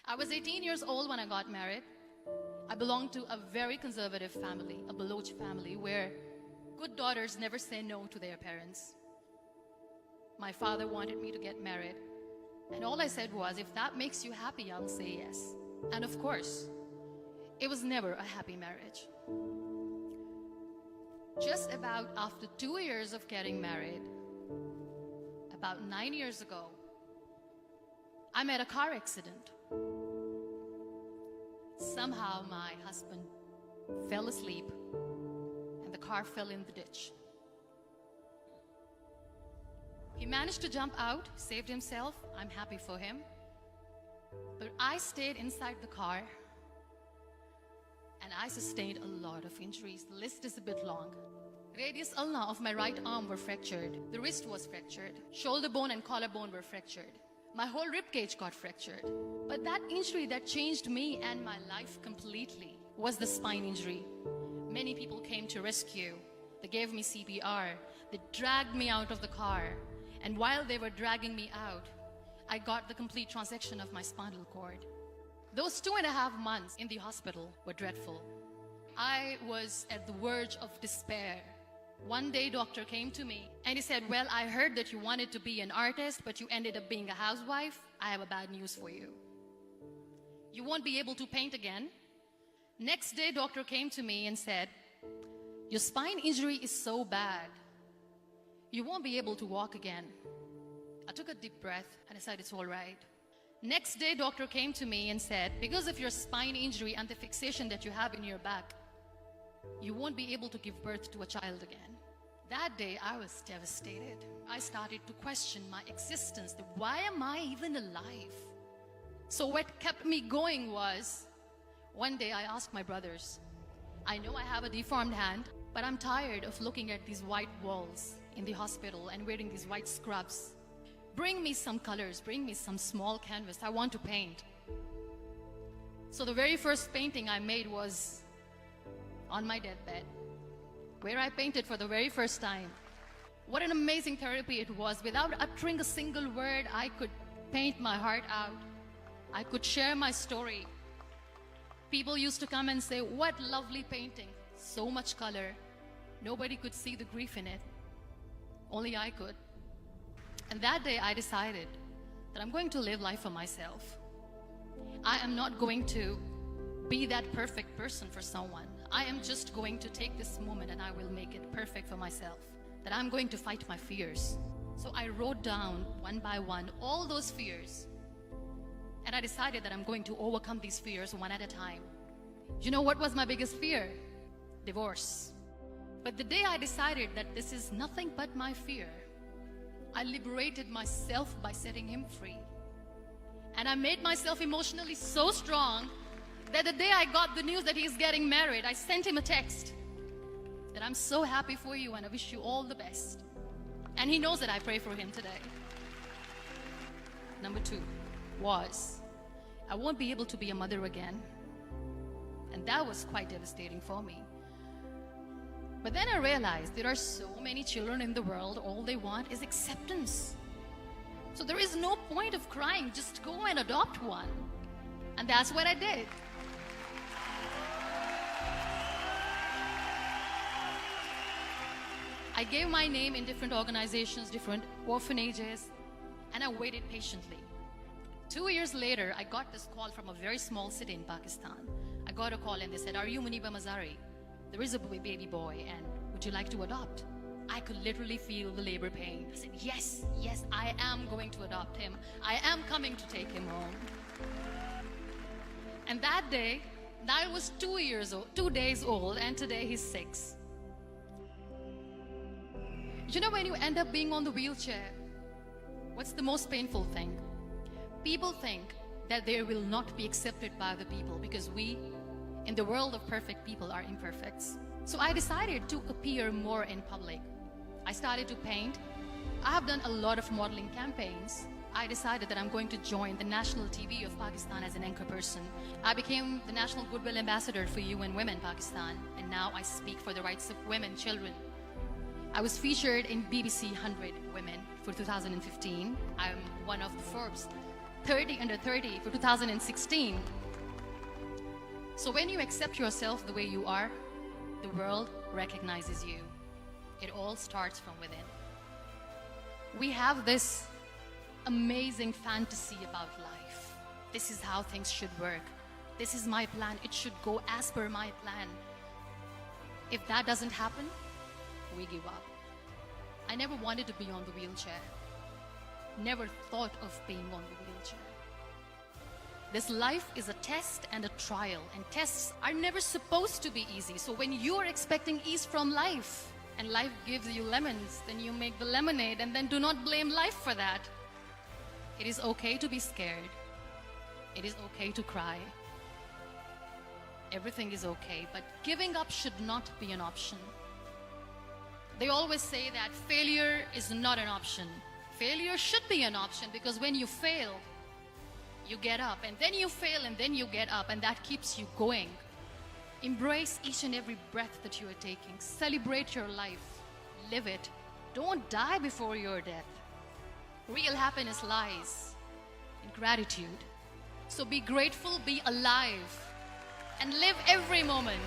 I was 18 years old when I got married. I belonged to a very conservative family, a Baloch family, where good daughters never say no to their parents. My father wanted me to get married, and all I said was, if that makes you happy, I'll say yes. And of course, it was never a happy marriage. Just about after 2 years of getting married, about 9 years ago, I met a car accident. Somehow my husband fell asleep and the car fell in the ditch. He managed to jump out, saved himself. I'm happy for him. But I stayed inside the car and I sustained a lot of injuries. The list is a bit long. Radius ulna of my right arm were fractured. The wrist was fractured. Shoulder bone and collarbone were fractured. My whole rib cage got fractured. But that injury that changed me and my life completely was the spine injury. Many people came to rescue. They gave me CPR. They dragged me out of the car. And while they were dragging me out, I got the complete transection of my spinal cord. Those 2.5 months in the hospital were dreadful. I was at the verge of despair. One day, doctor came to me and he said, well, I heard that you wanted to be an artist, but you ended up being a housewife. I have a bad news for you. You won't be able to paint again. Next day, doctor came to me and said, your spine injury is so bad, you won't be able to walk again. I took a deep breath and I said, it's all right. Next day, doctor came to me and said, because of your spine injury and the fixation that you have in your back, you won't be able to give birth to a child again. That day, I was devastated. I started to question my existence. Why am I even alive? So what kept me going was, one day I asked my brothers, I know I have a deformed hand, but I'm tired of looking at these white walls in the hospital and wearing these white scrubs. Bring me some colors, bring me some small canvas. I want to paint. So the very first painting I made was on my deathbed, where I painted for the very first time. What an amazing therapy it was. Without uttering a single word, I could paint my heart out. I could share my story. People used to come and say, what lovely painting, so much color. Nobody could see the grief in it. Only I could. And that day I decided that I'm going to live life for myself. I am not going to be that perfect person for someone. I am just going to take this moment and I will make it perfect for myself. That I'm going to fight my fears. So I wrote down one by one all those fears. And I decided that I'm going to overcome these fears one at a time. You know what was my biggest fear? Divorce. But the day I decided that this is nothing but my fear, I liberated myself by setting him free. And I made myself emotionally so strong that the day I got the news that he's getting married, I sent him a text that I'm so happy for you and I wish you all the best. And he knows that I pray for him today. Number 2 was, I won't be able to be a mother again. And that was quite devastating for me. But then I realized there are so many children in the world, all they want is acceptance. So there is no point of crying, just go and adopt one. And that's what I did. I gave my name in different organizations, different orphanages, and I waited patiently. 2 years later, I got this call from a very small city in Pakistan. I got a call and they said, are you Muniba Mazari? There is a baby boy and would you like to adopt? I could literally feel the labor pain. I said, yes, I am going to adopt him. I am coming to take him home. And that day, I was 2 days old, and today he's 6. You know, when you end up being on the wheelchair, what's the most painful thing? People think that they will not be accepted by the people because we, in the world of perfect people, are imperfects. So I decided to appear more in public. I started to paint. I have done a lot of modeling campaigns. I decided that I'm going to join the national TV of Pakistan as an anchor person. I became the National Goodwill Ambassador for UN Women Pakistan, and now I speak for the rights of women, children. I was featured in BBC 100 Women for 2015. I'm one of the Forbes 30 under 30 for 2016. So when you accept yourself the way you are, the world recognizes you. It all starts from within. We have this amazing fantasy about life. This is how things should work. This is my plan. It should go as per my plan. If that doesn't happen, we give up. I never wanted to be on the wheelchair. Never thought of being on the wheelchair. This life is a test and a trial, and tests are never supposed to be easy. So when you are expecting ease from life, and life gives you lemons, then you make the lemonade, and then do not blame life for that. It is okay to be scared. It is okay to cry. Everything is okay, but giving up should not be an option. They always say that failure is not an option. Failure should be an option, because when you fail, you get up, and then you fail, and then you get up, and that keeps you going. Embrace each and every breath that you are taking. Celebrate your life. Live it. Don't die before your death. Real happiness lies in gratitude. So be grateful, be alive, and live every moment.